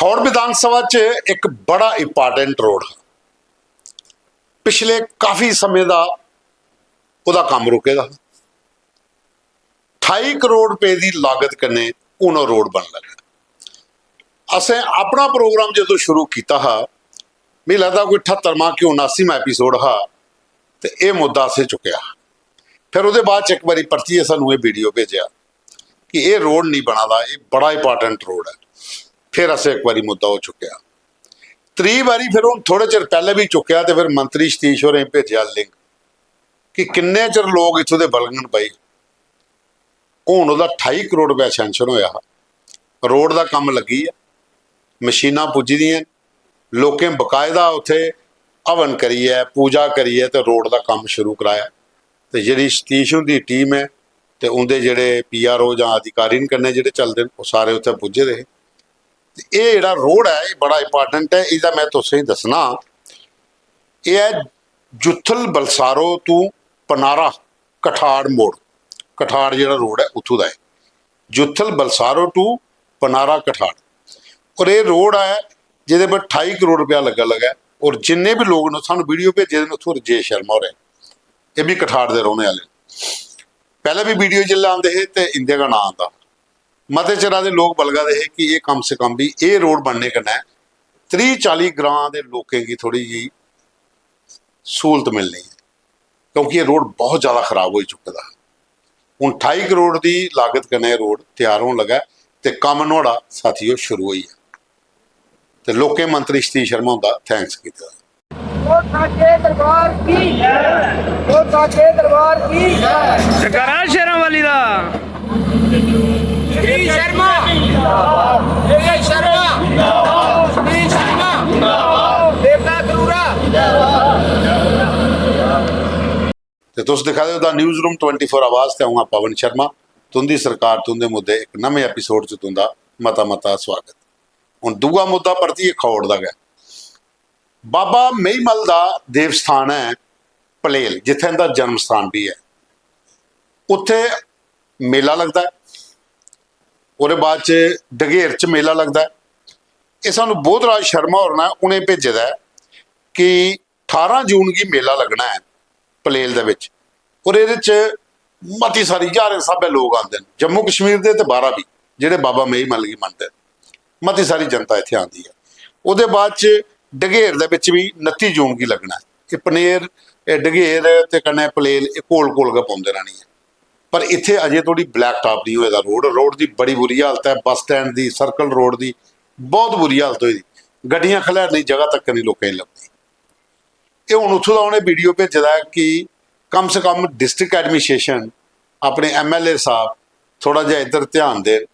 खौड़ विधान सभा च एक बड़ा इंपॉर्टेंट रोड है। पिछले काफ़ी समय का ਉਹਦਾ ਕੰਮ रुकेगा। 28 करोड़ रुपए की लागत कन्ने उन रोड बन लगा। असें अपना प्रोग्राम जो शुरू किया हा, मैं लगता कोई 78वां कि 79वां एपीसोड हा, तो यह मुद्दा असें चुकया। फिर वो बाद एक बारी परती सानू ये वीडियो भेजा कि ये रोड नहीं बना, ये बड़ा इंपॉर्टेंट रोड है। फिर असें एक बारी मुद्दा वो चुकया, 3 बारी फिर हम थोड़े चिर पहले भी चुकया, तो फिर मंत्री सतीश होरें भेजा लिंक कि किन्ने चिर लोग इत्थों दे बलगन पए। हुण उहदा 28 करोड़ रुपया सैंक्शन होया, रोड का काम लगी है, मशीनां पुज्जी दियां, लोकें बकायदा उत्थे हवन करी है, पूजा करी है, तो रोड का काम शुरू कराया। तो जिहड़ी सतीश हुंदी टीम है तो उनके जिहड़े PRO जां अधिकारी कन्नै जिहड़े चलदे वो सारे उत्थे पुज्जे रहे। ये जिहड़ा रोड है ये बड़ा इंपॉर्टेंट है। इसदा मैं तुसें दसना, ये है जुत्थल बलसारो तो पनारा कठाड़ मोड़, कठाड़ जिहड़ा रोड है उत्थों दा है, जुत्थल बलसारो टू पनारा कठाड़। और ये रोड है जिहदे पर 28 करोड़ रुपया लगा। और जिन्ने भी लोग ने सानू वीडियो भेजे ने उत्थों राजेश शर्मा हो रहे, ये भी कठाड़ के रौहने वाले। पहले भी वीडियो जिल्ले आते हैं तो इंदे का नाम आता, मते चिरां दे लोग बलगा दे कि ये कम से कम भी ये रोड बनने कन्नै 30-40 ग्रां के लोगों की थोड़ी जी सहूलत मिलनी है, क्योंकि ये रोड बहुत ज़्यादा खराब हो चुका है। हुण 28 करोड़ की लागत कन्नै रोड तैयार होने लगा, तो काम नोड़ा साथियों शुरू हुई है। तो लोकें मंत्री सतीश शर्मा का थैंक्स किया। शेरां वाली दा तो तुस दिखा दो द न्यूज़ रूम 24 आवाज़ ते आऊँगा पवन शर्मा। तुंदी सरकार तुंदे मुद्दे एक नवे एपीसोड च तुंदा मता स्वागत। हुण दूआ मुद्दा परती खौड़ दा गया। बाबा मेईमल दा देवस्थान है पलेल, जिथे इनका जन्म स्थान भी है। उत्थे मेला लगता है, और बाद च डगेर च मेला लगता है। ये सानू बोधराज शर्मा और ना उन्हें भेजे दा है कि 18 जून की मेला लगना है पलेल दे विच, और ये मती सारी हज़ारें साहबे लोग आते हैं, जम्मू कश्मीर के तो 12 भी जिहड़े बाबा मेईमल की मनते, मती सारी जनता इत्थे आती है। उहदे बाद च डगेर दे विच भी 29 जून की लगना है। ये पनेर डगेर ते कन्नै पलेल कोल कोल गै पौंदे रहनी है। पर इत्थे अजे थोड़ी ब्लैक टॉप नहीं होएगा रोड की बड़ी बुरी हालत है। बस स्टैंड की, सर्कल रोड की बहुत बुरी हालत हुई, गड्डियां खलैरने जगह तक नहीं लोगों की लगती। ये हुण उत्थों दा उन्हें वीडियो भेजा कि कम से कम डिस्ट्रिक्ट एडमिनिस्ट्रेशन अपने MLA साहब थोड़ा जिहा इधर ध्यान देन।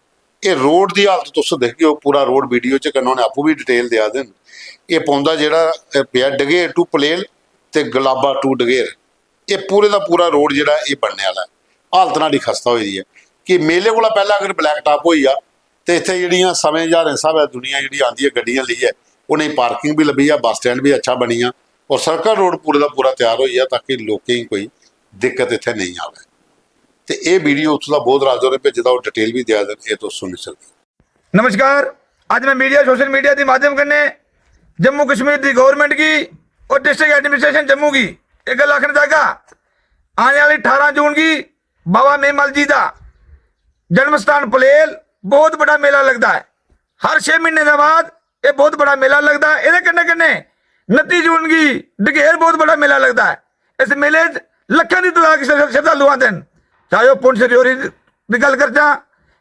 ये रोड की हालत तुस देखियो, पूरा रोड वीडियो च कन्नै उन्हें आपू भी डिटेल दिया देन। ये पौंदा जिहड़ा पिया डगेर टू पलेल ते गुलाबा टू डगेर, ये पूरे का पूरा रोड जिहड़ा ये बनने वाला है। हालत नाल खस्ता हुई है कि मेले को पहले अगर ब्लैक टॉप हुई आ तो इत्थे जिहड़ियां सवें हज़ारें साहब दुनिया जी आती है गड्डियां लईए, उन्हें पार्किंग भी लभी है, बस स्टैंड भी अच्छा बनी आ, और सर्कल रोड पूरे का पूरा तैयार हुई है ताकि लोगों की कोई दिक्कत इत्थे नहीं आवे। तो ये वीडियो उत्थों का बोधराज होरें भेजे, और डिटेल भी दिया देन, ये तो सुन सकते। नमस्कार, आज मैं मीडिया सोशल मीडिया के माध्यम कन्नै जम्मू कश्मीर की गवर्नमेंट की और डिस्ट्रिक्ट एडमिनिस्ट्रेशन जम्मू की एक गल आखना चाहगा। आने वाली 18 जून की बाबा मेईमल जी का जन्म स्थान पलेल बहुत बड़ा मेला लगता है। हर 6 महीने के बाद ये बहुत बड़ा मेला लगता है। ये कन्नै कन्नै 29 जून की डगेर बहुत बड़ा मेला लगता है। इस मेले लखों की तादाद श्रद्धालु आते हैं, चाहे वह पुंछ रजौरी की गल करचा,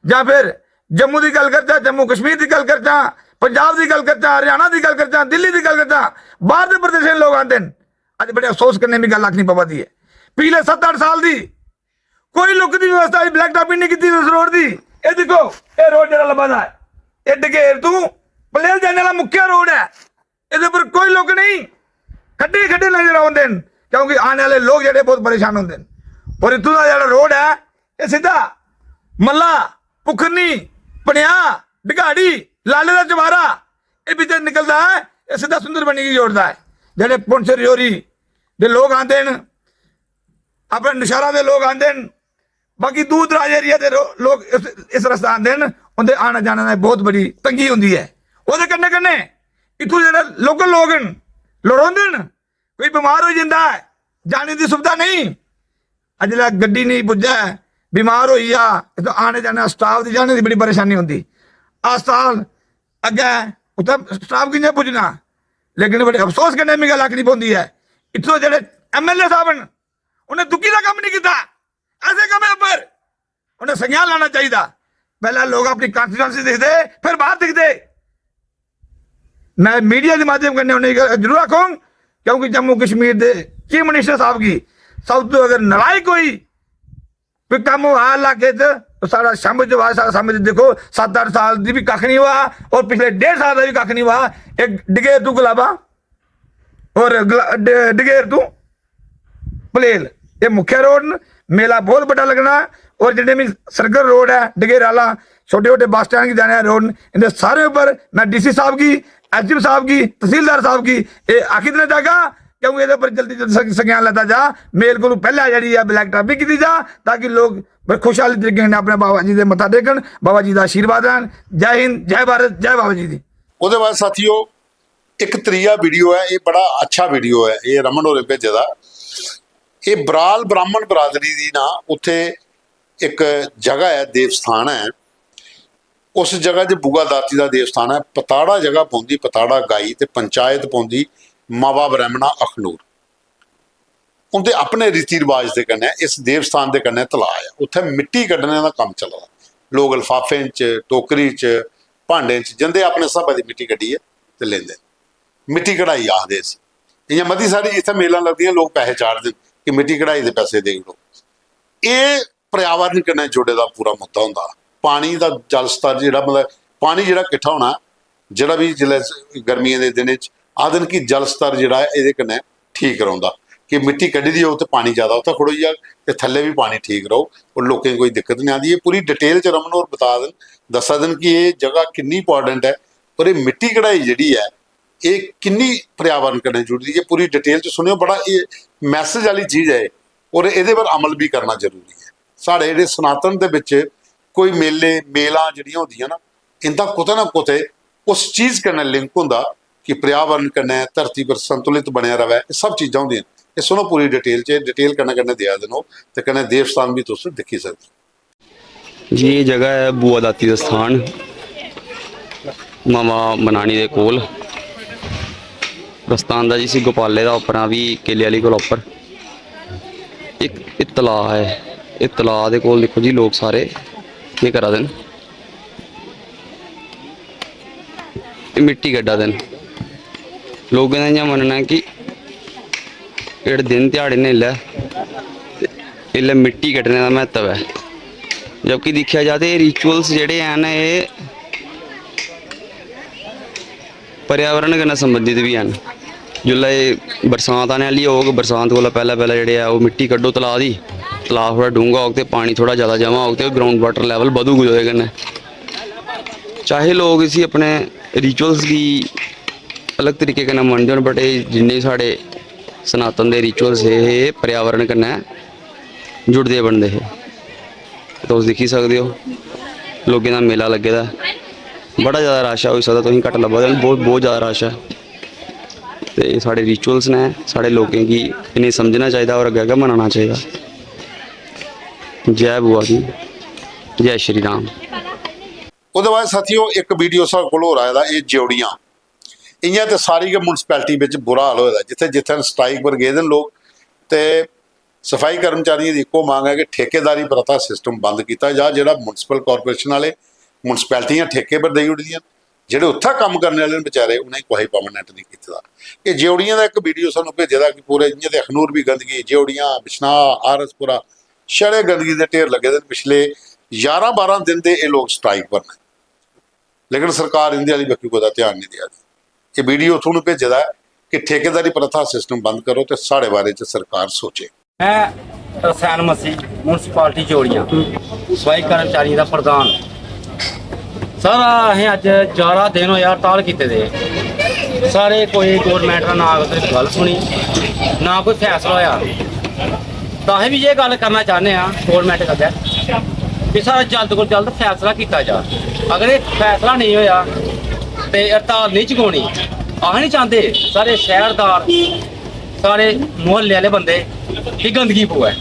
या फिर जम्मू की गल करचा, जम्मू कश्मीर की गल करचा, पंजाब की गल करचा, हरियाणा की गल करचा, दिल्ली की गल करचा, बाहर के प्रदेश लोग आते हैं। अज बड़े अफसोस करने की गल आखनी पवा दी है, पिछले 7-8 साल की कोई लुक की व्यवस्था ब्लैक टॉप नहीं की उस रोड की। ये देखो, ये रोड जरा लबा है, ये डगेर तू पलेल जाने वाला मुख्य रोड है। ये पर कोई लुक नहीं, खड्डे खड्डे नजर आते हैं, क्योंकि आने वाले लोग जो बहुत परेशान होते हैं। और इतों का जो रोड है ये सीधा मल्ला, पुखरनी, पनिया, ढगाड़ी, लाले का चबारा ये बीच निकलता है, ये सीधा सुंदरबनी की जोड़ता है। जेडे पुंछ रजौरी के लोग आते हैं, अपने नशारा के लोग आते हैं, बाकी दूर दराज एरिया के लोग इस रास्ते आते हैं, उनके आने जाने में बहुत बड़ी तंगी होती है। ਉਹਦੇ ਕੰਨੇ ਕੰਨੇ ਇੱਥੋਂ ਜਿਹੜੇ ਲੋਕਲ ਲੋਕ ਹਨ ਲੋੜਾਉਂਦੇ ਨੇ, ਕੋਈ ਬਿਮਾਰ ਹੋ ਜਾਂਦਾ ਹੈ, ਜਾਣੇ ਦੀ ਸੁਵਿਧਾ ਨਹੀਂ, ਅਜਲਾ ਗੱਡੀ ਨਹੀਂ ਪੁੱਜਾ, बीमार होई आ तो आने जाने स्टाफ की जाने की बड़ी परेशानी होती। अस्पताल अगे उत्थे स्टाफ कि'यां पुजना, लेकिन बड़े अफसोस करने में गल आखनी पौंदी है इत्थों जेह्ड़े MLA साहब न उन्हें दुखी का कम नहीं किया, ऐसे कमें पर उन्हें संज्ञान लाना चाहिए। पहले लोग अपनी कॉन्स्टिट्यूंसी दिखते फिर बाहर दिखते। मैं मीडिया के माध्यम करने उन्हें जरूर आखूँ, क्योंकि जम्मू कश्मीर के चीफ मिनिस्टर साहब की सब तो अगर नालायक कोई कम हुआ इलाके तो सारा समझ जो है सारा समझ देखो 7-8 साल की भी कख नहीं हुआ और पिछले 1.5 साल का भी कख नहीं हुआ। एक डिगेर तू गुलाबा और डिगेर तू पलेल ये मुख्य रोड मेला बहुत बड़ा लगना। और जितने भी सर्कल रोड है डिगेर वाला छोटे छोटे बस स्टैंड की जाने रोड इन सारे ऊपर मैं DC साहब की SDM साहब की तहसीलदार साहब की ये आखिर देना चाहगा, क्योंकि ये पर जल्दी जल्दी संज्ञान लेता जा। मेल को पहले जी ब्लैक टॉप भी की जा ताकि लोग बड़े खुशहाली तरीके से अपने बाबा जी के मत्था टेकन, बाबा जी का आशीर्वाद लैन। जय हिंद, जय भारत, जय बाबा जी दी। ਉਹਦੇ ਬਾਅਦ ਸਾਥੀਓ ਇੱਕ ਤਰੀਆ ਵੀਡੀਓ ਹੈ, ਇਹ ਬੜਾ ਅੱਛਾ ਵੀਡੀਓ ਹੈ, ਇਹ ਰਮਨ ਹੋਰੇ ਭੇਜੇ ਦਾ। ਇਹ ਬਰਾਲ ਬ੍ਰਾਹਮਣ ਬਰਾਦਰੀ ਦੀ ਨਾ ਉੱਥੇ ਇੱਕ ਜਗ੍ਹਾ ਹੈ, ਦੇਵ ਸਥਾਨ ਹੈ। ਉਸ ਜਗ੍ਹਾ 'ਚ ਬੁਗਾ ਦਾਤੀ ਦਾ ਦੇਵ ਸਥਾਨ ਹੈ। ਪਤਾੜਾ ਜਗ੍ਹਾ ਪਾਉਂਦੀ, ਪਤਾੜਾ ਗਾਈ ਤੇ ਪੰਚਾਇਤ ਪਾਉਂਦੀ मावा ब्राह्मणा अखनूर। उनके अपने रीति रिवाज के कन्नै इस देव स्थान के कन्नै तलाऽ है, उत्थे मिट्टी कड्ढने का काम चलदा। लोग लिफाफे च टोकरी च भांडे च जंदे अपने स्हाबा दी मिट्टी कड्ढिए ते लेंदे। मिट्टी कढ़ाई आखदे इस इ'यां मती सारी जित्थे मेलां लगदियां लोग पैसे चाढ़दे कि मिट्टी कढ़ाई दे पैसे देई ओड़ो। ये पर्यावरण कन्नै जुड़े दा पूरा मुद्दा हुंदा। पानी दा जल स्तर जिहड़ा मतलब पानी जिहड़ा किट्ठा होना, जिहड़ा भी जिसलै गर्मियां दे दिनें च आदन की जल स्तर जिहड़ा है ये कन्नै ठीक रौंदा कि मिट्टी कड्ढी दी हो तो पानी ज़्यादा उत्थे खड़ोई जा ते थल्ले भी पानी ठीक रहो और लोकें कोई दिक्कत नहीं आती। ये पूरी डिटेल च रमन होर बता देन, दस्सा देन कि ये जगह कितनी इंपॉर्टेंट है और ये मिट्टी कढ़ाई जिहड़ी है ये कितनी पर्यावरण कन्नै जुड़ी है। पूरी डिटेल च सुनियो, बड़ा ये मैसेज वाली चीज़ है और ये पर अमल भी करना जरूरी है। साढ़े जिहड़े सनातन दे विच कोई मेले मेलां जिहड़ियां होंदियां ना, इंदा कुते ना कुते उस चीज़ कन्नै लिंक हुंदा कि पर्यावरण कन्नै धरती पर संतुलित बनया रवै। ये सब चीज़ां होंदियां। ये सुनो पूरी डिटेल च, डिटेल कन्नै कन्नै दिया देनो ते कन्नै देव स्थान भी तुस दिक्खी सकदे जी। ये जगह है बुआ दाती दा स्थान मामा बनानी दे कोल। रस्ता आंदा जी सी गोपाले दा अपना भी किले वाली कोल उप्पर एक तलाऽ है। इस तलाऽ दे कोल देखो जी लोग सारे केह् करा दे न, मिट्टी कड्ढा दे न। लोगों का इ'यां मनना कि जेह्ड़े दिन ध्याड़े ने इसलै मिट्टी कड्ढने का महत्व है, जबकि दिक्खेआ जाए तो रिचुअल्स जेह्ड़े हैन एह् पर्यावरण कन्नै संबंधित भी हैन। जिसलै बरसांत आने आह्ली होग, बरसांत कोला पैह्लें जेह्ड़े ऐ ओह् मिट्टी कड्ढो तलाऽ दी। तलाऽ थोह्ड़ा डूंह्गा होग ते पानी थोह्ड़ा ज़्यादा जमा होग ते ग्राउंड वाटर लैवल बधूग ओह्दे कन्नै। चाहे लोग इसी अपने रिचुअल्स की अलग तरीके कन्नै मनदे न, बट जिन्ने साढ़े सनातन दे रिचुअल्स हे पर्यावरण कन्नै जुड़दे बनदे हे। तुस दिक्खी सकदे हो लोगें दा मेला लग्गे दा, बड़ा ज़्यादा रश है। होई सकदा तुसें घट्ट लब्भा दे, बहुत ज़्यादा रश है। ते साढ़े रिचुअल्स ने साढ़े लोगों की इन्हें समझना चाहिए और अग्गे अग्गे मनाना चाहिए। जय बुआ दी, जय श्री राम। ਉਹਦੇ ਬਾਅਦ ਸਾਥੀਓ ਇੱਕ ਵੀਡੀਓ ਸਾਡੇ ਕੋਲ ਹੋਰ ਆਇਆ ਦਾ, ਇਹ ਜਿਉੜੀਆਂ इ'यां तो सारी गै म्यूनसिपैलिटी बिच बुरा हाल होया जिथे जिथे स्ट्राइक पर गए लोग। तो सफाई कर्मचारियों की इक्को मांग है कि ठेकेदारी प्रथा सिस्टम बंद किया जा, जिहड़ा म्यूनसिपल कॉरपोरेशन वाले म्यूनसिपैलिटियां ठेके पर देई उड़दियां, जिहड़े उत्थे काम करने वाले बेचारे उन्हें कोई परमानेंट नहीं कीता। ये जिउड़ियां का एक वीडियो सानूं भेजे दा कि पूरे इ'यां ते अखनूर भी गंदगी, जिउड़ियां बिश्नाह आरसपुरा छड़े गंदगी के ढेर लगे दे। पिछले 11-12 दिन के ये लोग स्ट्राइक पर ने, लेकिन सरकार इनके वाली बक्खी कोई ध्यान नहीं दिया। ये वीडियो थोड़ा भेजे दा कि ठेकेदारी प्रथा सिस्टम बंद करो तो साढ़े बारे च सरकार सोचे। मैं रसैन मसीह म्यूनसिपालिटी जोड़ियां सफाई कर्मचारी का प्रधान। सर असें अज 11 दिन होया हड़ताल कीते दे, सारे कोई गौरमेंट का ना कोई गल सुनी ना कोई फैसला होया। तो असें भी ये गल करना चाहते हैं गौरमेंट अग्गे कि सारा जल्द को जल्द फैसला किया जा। अगर ये फैसला नहीं होया ਤੇ ਹੜਤਾਲ ਨਹੀਂ ਚੁਕਾਉਣੀ। ਆਹ ਨਹੀਂ ਚਾਹੁੰਦੇ ਸਾਰੇ ਸ਼ਹਿਰਦਾਰ, ਸਾਰੇ ਮੁਹੱਲੇ ਵਾਲੇ ਬੰਦੇ ਕਿ ਗੰਦਗੀ ਪਵੇ।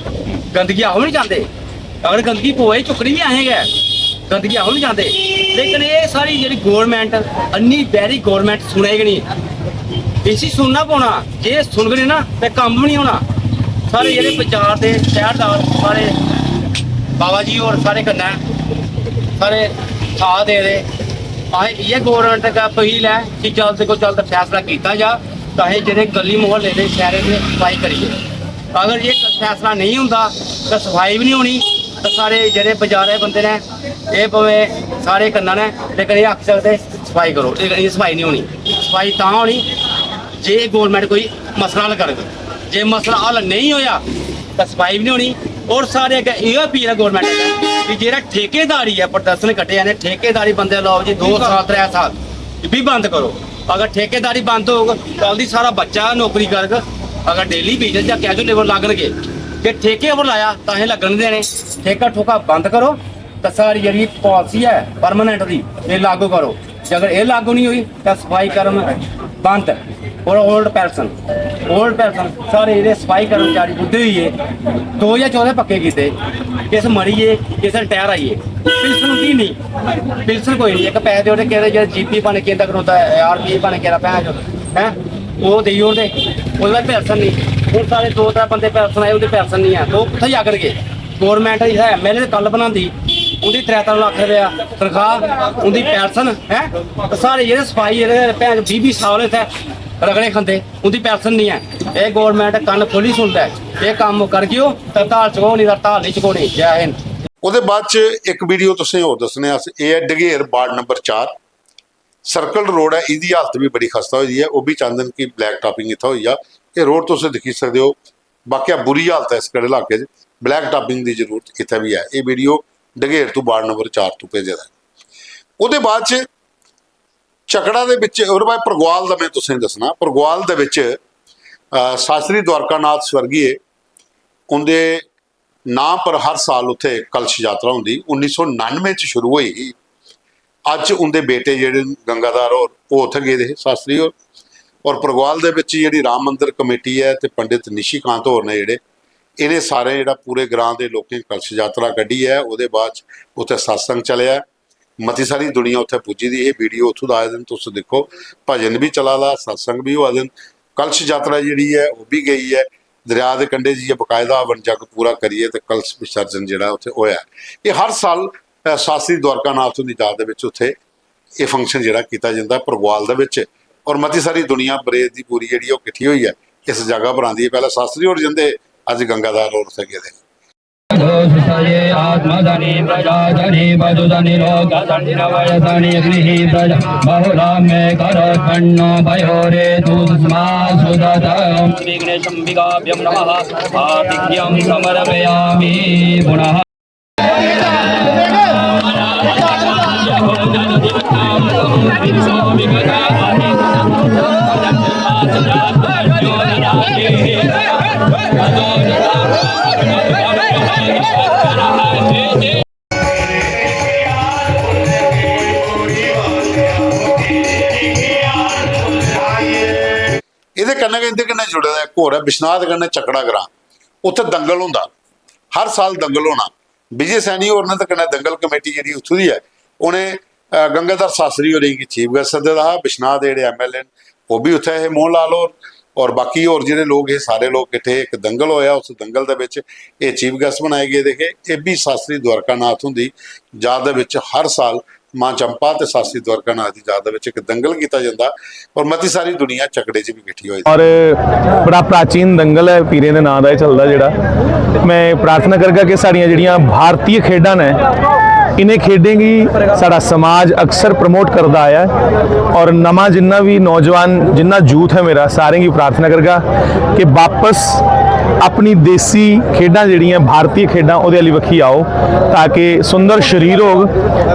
ਗੰਦਗੀ ਆਹੋ ਨਹੀਂ ਚਾਹੁੰਦੇ। ਅਗਰ ਗੰਦਗੀ ਪਵੇ ਚੁੱਕਣੀ ਵੀ ਆਏਗਾ, ਗੰਦਗੀ ਆਹੋ ਨਹੀਂ ਚਾਹੁੰਦੇ। ਲੇਕਿਨ ਇਹ ਸਾਰੀ ਜਿਹੜੀ ਗੌਰਮੈਂਟ ਅੰਨੀ ਬੈਰੀ ਗੌਰਮੈਂਟ ਸੁਣੇਗੀ ਨਹੀਂ। ਇਸੀ ਸੁਣਨਾ ਪਾਉਣਾ, ਜੇ ਸੁਣ ਗਏ ਨਾ ਤੇ ਕੰਮ ਵੀ ਨਹੀਂ ਹੋਣਾ। ਸਾਰੇ ਜਿਹੜੇ ਬਾਜ਼ਾਰ ਦੇ ਸ਼ਹਿਰਦਾਰ ਸਾਰੇ बाबा जी और सारे करना सारे साथ दे दे। असें इ'यै गौरमेंट का अपील है कि जल्द को जल्द फैसला किया जा ताकि जेह्ड़े गली मोहल्ले दे शहरें दे सफाई करिए। अगर ये फैसला नहीं होंदा तो सफाई भी नहीं होनी। तो सारे जेह्ड़े बाजारे बंदे ने ये भावें सारे करना ने, लेकिन ये आखी सकदे सफाई करो, लेकिन ये सफाई नहीं होनी। सफाई तां होनी जे गौरमेंट कोई मसला हल करे। जे मसला हल नहीं होया तो सफाई भी नहीं होनी। और सारे अगर यह अपील है गौरमेंट कि जेह्ड़ा ठेकेदारी है प्रदर्शन कट्टे जाने, ठेकेदारी बंदे लाओ जी 2 साल 3 साल भी बंद करो। अगर ठेकेदारी बंद होग कल दी सारा बच्चा नौकरी करग। अगर डेली बेजल या कैजुअल लेबर लगनगे, जे ठेके पर लाया तो असें लगन देने। ठेका ठोका बंद करो तो सारी जी पॉलिसी है परमानेंट दी ये लागू करो। जे अगर ये लागू नहीं हुई तो सफाई कर्म बंद। और ओल्ड पैसन सारे ये सफाई कर्मचारी बुद्धे हुई है 2014 पक्के किए, किस मरीए किस रिटायर आइए। पिलसन की नहीं, पिलसन कोई नहीं। एक पैसे दे कहते जो जीपी बन के खड़ोता है RP बन के भैन जो है वो देई ओड़दे, ओह्दा पैसन नहीं। हूँ सारे 2-3 बंदे पैसन आए, वो पैसन नहीं है तो कुत्थें जाकर गए। गौरमेंट है MLA कल बनाती उन्दी 3-3 लाख रुपया तनख्वाह, उन्दी पैसन है। तो सारे ये सफाई भैन 20-20 साल इतने रगड़े खाते, उनकी पैसन नहीं है। ये गौरमेंट कन्न खोली सुनता है। ये काम कर गियो तो हड़ताल चुकाओ, नहीं हड़ताल नहीं चुकानी। जय हिंद। ਉਹਦੇ ਬਾਅਦ ਚ ਇੱਕ ਵੀਡੀਓ ਤੁਸੀਂ ਹੋਰ ਦੱਸਣੇ ਆ। ਇਹ ਹੈ ਡਗੇਰ ਵਾਰਡ ਨੰਬਰ 4 ਸਰਕਲ ਰੋਡ ਹੈ। ਇਹਦੀ ਹਾਲਤ ਵੀ ਬੜੀ ਖਸਤਾ ਹੋਈ ਹੈ। ਉਹ ਵੀ ਚਾਹੁੰਦੇ ਨੇ ਕਿ ਬਲੈਕ ਟਾਪਿੰਗ ਇੱਥੇ ਹੋਈ ਆ। ਇਹ ਰੋਡ ਤੁਸੀਂ ਦੇਖੀ ਸਕਦੇ ਹੋ। ਬਾਕੀ ਬੁਰੀ ਹਾਲਤ ਹੈ ਇਸ ਕਿਹੜੇ ਇਲਾਕੇ 'ਚ, ਬਲੈਕ ਟਾਪਿੰਗ ਦੀ ਜ਼ਰੂਰਤ ਇੱਥੇ ਵੀ ਹੈ। ਇਹ ਵੀਡੀਓ ਡਗੇਰ ਤੋਂ ਵਾਰਡ ਨੰਬਰ 4 ਤੋਂ ਭੇਜਿਆ ਹੈ। ਉਹਦੇ ਬਾਅਦ ਚ ਚੱਕੜਾ ਦੇ ਵਿੱਚ ਉਹਦੇ ਬਾਅਦ ਪ੍ਰਗਵਾਲ ਦਾ ਮੈਂ ਤੁਸੀਂ ਦੱਸਣਾ। ਪ੍ਰਗਵਾਲ ਦੇ ਵਿੱਚ ਸ਼ਾਸਤਰੀ ਦਵਾਰਕਾਨਾਥ ਸਵਰਗੀਏ ਉਹਦੇ ਨਾਂ ਪਰ ਹਰ ਸਾਲ ਉੱਥੇ ਕਲਸ਼ ਯਾਤਰਾ ਹੁੰਦੀ। 1999 ਚ ਸ਼ੁਰੂ ਹੋਈ ਸੀ। ਅੱਜ ਉਹਦੇ ਬੇਟੇ ਜਿਹੜੇ ਗੰਗਾਧਰ ਉਹ ਉੱਥੇ ਗਏ ਦੇ ਸ਼ਾਸਤਰੀ ਔਰ ਪ੍ਰਗਵਾਲ ਦੇ ਵਿੱਚ ਜਿਹੜੀ ਰਾਮ ਮੰਦਿਰ ਕਮੇਟੀ ਹੈ ਤੇ ਪੰਡਿਤ ਨਿਸ਼ੀਕਾਂਤ ਹੋਰ ਨੇ ਜਿਹੜੇ ਇਹਨੇ ਸਾਰੇ ਜਿਹੜਾ ਪੂਰੇ ਗ੍ਰਾਂ ਦੇ ਲੋਕਾਂ ਕਲਸ਼ ਯਾਤਰਾ ਕੱਢੀ ਹੈ। ਉਹਦੇ ਬਾਅਦ ਉੱਥੇ ਸਤਸੰਗ ਚੱਲਿਆ, ਮਤੀ ਸਾਰੀ ਦੁਨੀਆ ਉੱਥੇ ਪੁੱਜੀ ਦੀ। ਇਹ ਵੀਡੀਓ ਉੱਥੋਂ ਦਾ ਆਏ ਦਿਨ ਤੁਸੀਂ ਦੇਖੋ, ਭਜਨ ਵੀ ਚਲਾ ਲਾ, ਸਤਸੰਗ ਵੀ ਹੋਆ ਦਿਨ। ਕਲਸ਼ ਯਾਤਰਾ ਜਿਹੜੀ ਹੈ ਉਹ ਵੀ ਗਈ ਹੈ ਦਰਿਆ ਦੇ ਕੰਢੇ ਜੀ ਬਕਾਇਦਾ ਵਣ ਜਗ ਪੂਰਾ ਕਰੀਏ ਤੇ ਕਲਸ਼ ਵਿਸਰਜਨ ਜਿਹੜਾ ਉੱਥੇ ਹੋਇਆ। ਇਹ ਹਰ ਸਾਲ ਸ਼ਾਸਤਰੀ ਦਵਾਰਕਾਨਾਥ ਦੀ ਯਾਦ ਦੇ ਵਿੱਚ ਉੱਥੇ ਇਹ ਫੰਕਸ਼ਨ ਜਿਹੜਾ ਕੀਤਾ ਜਾਂਦਾ ਪ੍ਰਗਵਾਲ ਦੇ ਵਿੱਚ। ਔਰ ਮਤੀ ਸਾਰੀ ਦੁਨੀਆ ਬਰੇਦ ਦੀ ਪੂਰੀ ਜਿਹੜੀ ਉਹ ਇਕੱਠੀ ਹੋਈ ਹੈ ਇਸ ਜਗ੍ਹਾ ਪਰ ਆਉਂਦੀ ਹੈ। ਪਹਿਲਾਂ ਸ਼ਾਸਤਰੀ ਹੋਰ ਜਾਂਦੇ, ਅੱਜ ਗੰਗਾਧਰ ਹੋਰ ਉੱਥੇ ਗਏ ਦੇ। दोषये आत्मधनी प्रजाधनी मधुधनी लोकधनी नवयधनी अग्निः प्रजा बहुलाम्ये करखण्डो भयोरे तुस्मा सुदतम् विघ्नेशम्बिकाभ्यं नमः आतिथ्यं समर्पयामि पुनः। ਇਹਦੇ ਕੰਨੇ ਜੁੜੇ ਦਾ ਇੱਕ ਹੋਰ ਹੈ ਬਿਸ਼ਨਾਥ ਕੰਨੇ ਚੱਕੜਾ ਗਰਾਂ। ਉੱਥੇ ਦੰਗਲ ਹੁੰਦਾ, ਹਰ ਸਾਲ ਦੰਗਲ ਹੋਣਾ। ਵਿਜੇ ਸੈਣੀ ਹੋਰ ਨੇ ਤਾਂ ਕੰਨੇ ਦੰਗਲ ਕਮੇਟੀ ਜਿਹੜੀ ਉੱਥੋਂ ਦੀ ਹੈ ਉਹਨੇ ਗੰਗਾਧਰ ਸ਼ਾਸਤਰੀ ਹੋਰੀ ਕੀ ਚੀਫ ਗੈਸਟ ਸੱਦੇ ਦਾ। ਬਿਸ਼ਨਾਥ ਦੇ ਜਿਹੜੇ MLA ਉਹ ਵੀ ਉੱਥੇ ਇਹ ਮੋਹਨ ਲਾਲ ਔਰ ਬਾਕੀ ਹੋਰ ਜਿਹੜੇ ਲੋਕ ਇਹ ਸਾਰੇ ਲੋਕ ਇਕੱਠੇ ਇੱਕ ਦੰਗਲ ਹੋਇਆ। ਉਸ ਦੰਗਲ ਦੇ ਵਿੱਚ ਇਹ ਚੀਫ ਗੈਸਟ ਬਣਾਏ ਗਏ। ਦੇਖੇ ਇਹ ਵੀ ਸ਼ਾਸਤਰੀ ਦਵਾਰਕਾਨਾਥ ਹੁੰਦੀ ਯਾਦ ਦੇ ਵਿੱਚ ਹਰ ਸਾਲ ਮਾਂ ਚੰਪਾ ਤੇ ਸ਼ਾਸਤਰੀ ਦਵਾਰਕਾਨਾਥ ਦੀ ਯਾਦ ਦੇ ਵਿੱਚ ਇੱਕ ਦੰਗਲ ਕੀਤਾ ਜਾਂਦਾ ਔਰ ਮਤੀ ਸਾਰੀ ਦੁਨੀਆ ਚੱਕੜੇ 'ਚ ਵੀ ਇਕੱਠੀ ਹੋਈ। और बड़ा प्राचीन दंगल है पीरे के नाम का चलता जोड़ा। मैं प्रार्थना करगा कि साड़ियाँ ਜਿਹੜੀਆਂ भारतीय खेडां ने इन्हें खेडें की साड़ा समाज अक्सर प्रमोट करता आया और नवा जिन्ना भी नौजवान जिन्ना यूथ है मेरा सारे की प्रार्थना करगा कि वापस अपनी देसी खेडां ਜਿਹੜੀਆਂ भारतीय खेडां ਉਹਦੇ ਲਈ वक्खी आओ ताकि सुंदर शरीर हो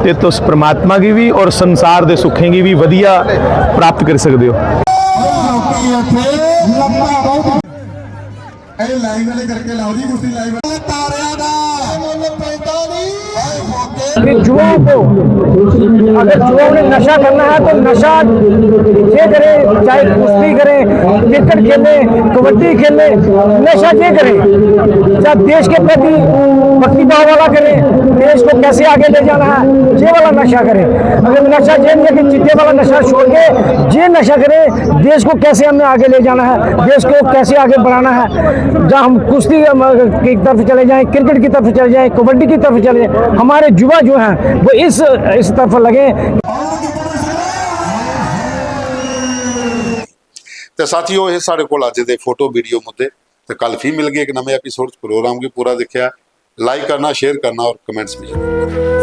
ते तुस परमात्मा की भी और संसार के सुखें की भी वधिया प्राप्त कर सकते हो। लाइव वाले करके लाओ जी कुश्ती लाइव तारिया दा मुੱਲ ਪੈਂਦਾ ਨਹੀਂ कि युवाओं को, अगर युवाओं ने नशा करना है तो नशा ये करें, चाहे कुश्ती करें, क्रिकेट खेले, कबड्डी खेले, नशा ये करें, चाहे देश के प्रति भक्ति भाव वाला करें, देश को कैसे आगे ले जाना है ये वाला नशा करें। अगर नशा ये नहीं है कि चिट्टे वाला नशा छोड़ के ये नशा करें, देश को कैसे हमें आगे ले जाना है, देश को कैसे आगे बढ़ाना है, जहाँ हम कुश्ती की तरफ चले जाएं, क्रिकेट की तरफ चले जाएं, कबड्डी की तरफ चले जाएं, हमारे युवा जो हैं वो इस तरफ लगे। ਤੇ ਸਾਥੀਓ ਇਹ ਸਾਡੇ ਕੋਲ ਅੱਜ ਦੇ ਫੋਟੋ ਵੀਡੀਓ ਮੁੱਦੇ ਤੇ ਕੱਲ ਫਿਰ ਮਿਲ ਗਏ ਇੱਕ ਨਵੇਂ ਐਪੀਸੋਡ ਪ੍ਰੋਗਰਾਮ ਕੀ ਪੂਰਾ ਦੇਖਿਆ ਲਾਈਕ ਕਰਨਾ शेयर करना और कमेंट्स भी जरूर करना।